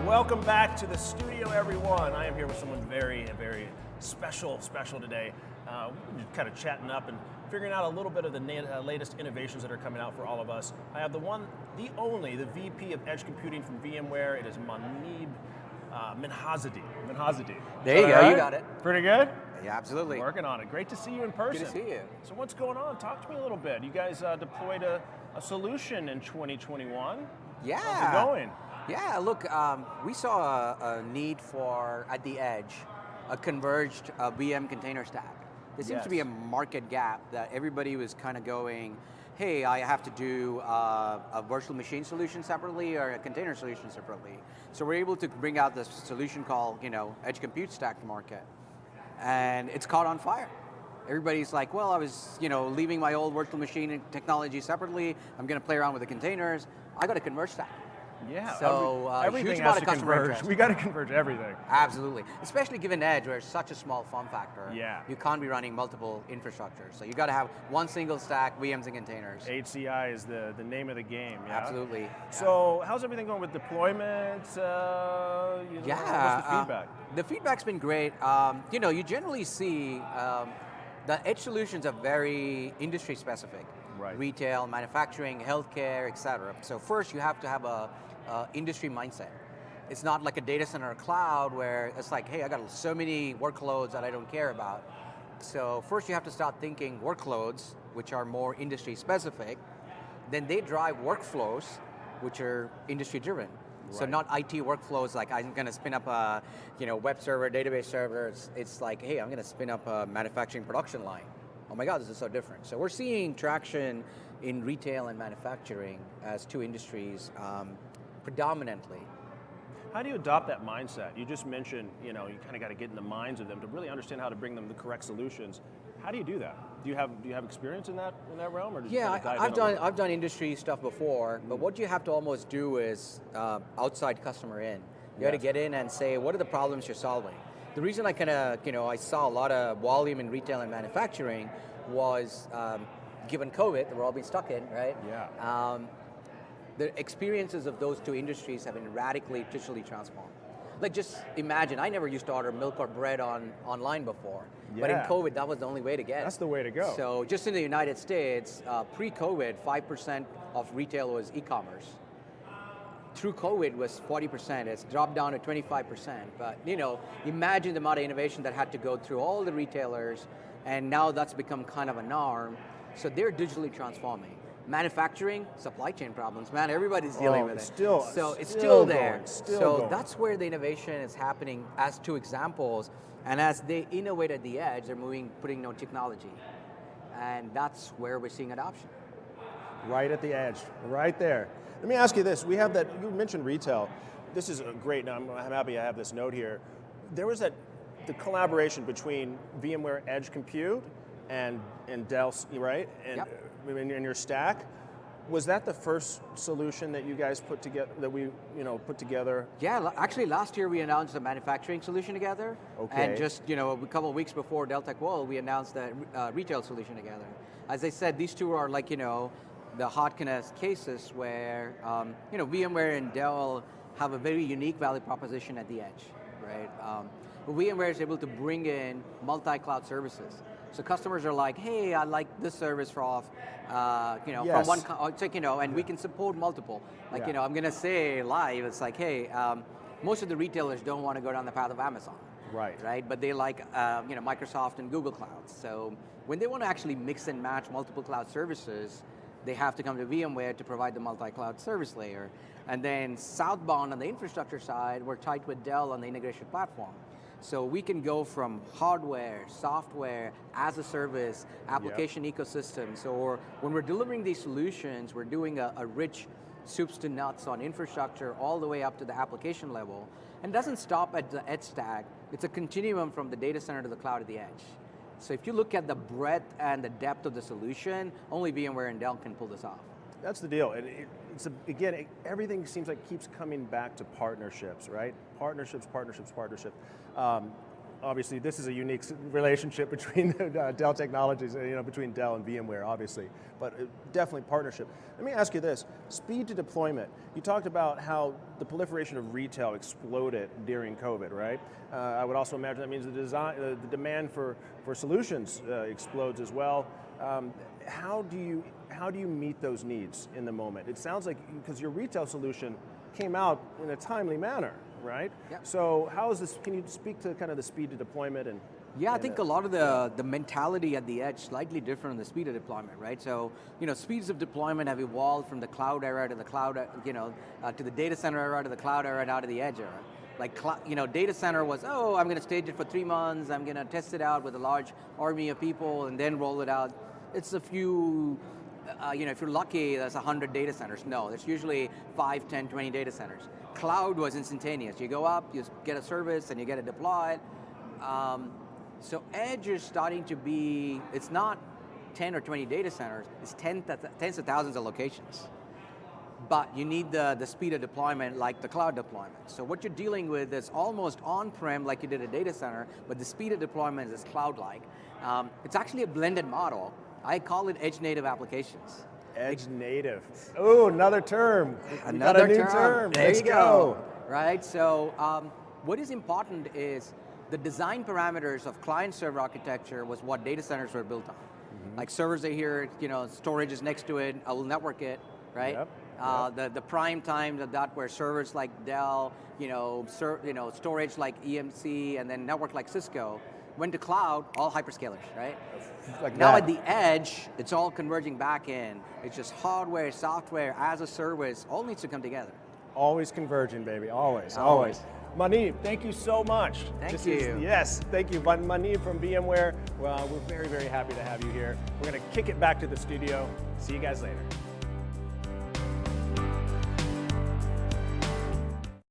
Welcome back to the studio, everyone. I am here with someone very special today. We're just kind of chatting up and figuring out a little bit of the latest innovations that are coming out for all of us. I have the only, the VP of Edge Computing from VMware. It is Muneyb Minhazuddin. There you go, you got it. Pretty good? Yeah, absolutely. Working on it. Great to see you in person. Good to see you. So what's going on? Talk to me a little bit. You guys deployed a solution in 2021. Yeah. How's it going? Yeah, look, we saw a need for, at the edge, a converged VM container stack. There seems to be a market gap that everybody was kind of going, hey, I have to do a virtual machine solution separately or a container solution separately. So we're able to bring out this solution called, Edge Compute Stack to market. And it's caught on fire. Everybody's like, well, I was, leaving my old virtual machine technology separately. I'm going to play around with the containers. I got a converged stack. Yeah, so everything huge has amount to of customer converge. interest. We got to converge everything. Absolutely, especially given Edge, where it's such a small form factor. Yeah. You can't be running multiple infrastructures. So you got to have one single stack, VMs and containers. HCI is the name of the game. Yeah? Absolutely. Yeah. So how's everything going with deployment? What's the feedback? The feedback's been great. You generally see the Edge solutions are very industry specific. Right. Retail, manufacturing, healthcare, et cetera. So first you have to have a industry mindset. It's not like a data center or cloud where it's like, hey, I got so many workloads that I don't care about. So first you have to start thinking workloads, which are more industry specific. Then they drive workflows, which are industry driven. Right. So not IT workflows like I'm going to spin up a web server, database server. It's like, hey, I'm going to spin up a manufacturing production line. Oh my God, this is so different. So we're seeing traction in retail and manufacturing as two industries predominantly. How do you adopt that mindset? You just mentioned, you kind of got to get in the minds of them to really understand how to bring them the correct solutions. How do you do that? Do you have experience in that realm, or just I've done industry stuff before, but what you have to almost do is outside customer in. You got to get in and say, what are the problems you're solving? The reason I I saw a lot of volume in retail and manufacturing was given COVID that we're all being stuck in, right? Yeah. The experiences of those two industries have been radically digitally transformed. Like just imagine, I never used to order milk or bread online before, but in COVID that was the only way to get it. That's the way to go. So just in the United States, pre-COVID, 5% of retail was e-commerce. Through COVID was 40%, it's dropped down to 25%. But imagine the amount of innovation that had to go through all the retailers, and now that's become kind of a norm. So they're digitally transforming. Manufacturing, supply chain problems, man, everybody's dealing with it. So it's still there. So that's where the innovation is happening as two examples. And as they innovate at the edge, they're putting no technology. And that's where we're seeing adoption. Right at the edge, right there. Let me ask you this, we have that, you mentioned retail. This is great, now I'm happy I have this note here. There was the collaboration between VMware Edge Compute and Dell, right? And yep. In your stack. Was that the first solution that you guys put together, that we put together? Yeah, actually last year we announced a manufacturing solution together. Okay. And just a couple of weeks before Dell Tech World, we announced the retail solution together. As I said, these two are like, the hot kind of cases where, VMware and Dell have a very unique value proposition at the edge, right? VMware is able to bring in multi-cloud services. So customers are like, hey, I like this service from one, and we can support multiple. Like, I'm going to say live, it's like, hey, most of the retailers don't want to go down the path of Amazon. Right? But they like, Microsoft and Google Clouds. So when they want to actually mix and match multiple cloud services, they have to come to VMware to provide the multi-cloud service layer. And then southbound on the infrastructure side, we're tight with Dell on the integration platform. So we can go from hardware, software, as a service, application ecosystem. So when we're delivering these solutions, we're doing a rich soups to nuts on infrastructure all the way up to the application level. And it doesn't stop at the edge stack. It's a continuum from the data center to the cloud at the edge. So if you look at the breadth and the depth of the solution, only VMware and Dell can pull this off. That's the deal. And again, everything seems like keeps coming back to partnerships, right? Partnerships. obviously this is a unique relationship between Dell Technologies, between Dell and VMware, obviously, but definitely partnership. Let me ask you this, speed to deployment. You talked about how the proliferation of retail exploded during COVID, right? I would also imagine that means the demand for solutions explodes as well. How do you meet those needs in the moment? It sounds like, because your retail solution came out in a timely manner, right? Yep. So how is this, can you speak to kind of the speed to deployment and? Yeah, I think a lot of the mentality at the edge slightly different in the speed of deployment, right? So, speeds of deployment have evolved from the cloud era to the cloud, to the data center era to the cloud era, now to the edge era. Like, data center was, I'm going to stage it for 3 months, I'm going to test it out with a large army of people and then roll it out. It's a few, if you're lucky, there's 100 data centers. No, there's usually 5, 10, 20 data centers. Cloud was instantaneous. You go up, you get a service, and you get it deployed. So edge is starting to be, it's not 10 or 20 data centers, it's tens of thousands of locations. But you need the speed of deployment like the cloud deployment. So what you're dealing with is almost on-prem like you did a data center, but the speed of deployment is cloud-like. It's actually a blended model. I call it edge native applications. Edge native. Oh, another term. Another new term. There Let's you go. Right, so what is important is the design parameters of client-server architecture was what data centers were built on. Mm-hmm. Like servers are here, storage is next to it, I will network it, right? Yep. The prime times of that where servers like Dell, storage like EMC, and then network like Cisco, went to cloud, all hyperscalers, right? Like now that. at the edge, it's all converging back in. It's just hardware, software, as a service, all needs to come together. Always converging, baby, always. Muneyb, thank you so much. Thank you. Yes, thank you. Muneyb from VMware. Well, we're very, very happy to have you here. We're going to kick it back to the studio. See you guys later.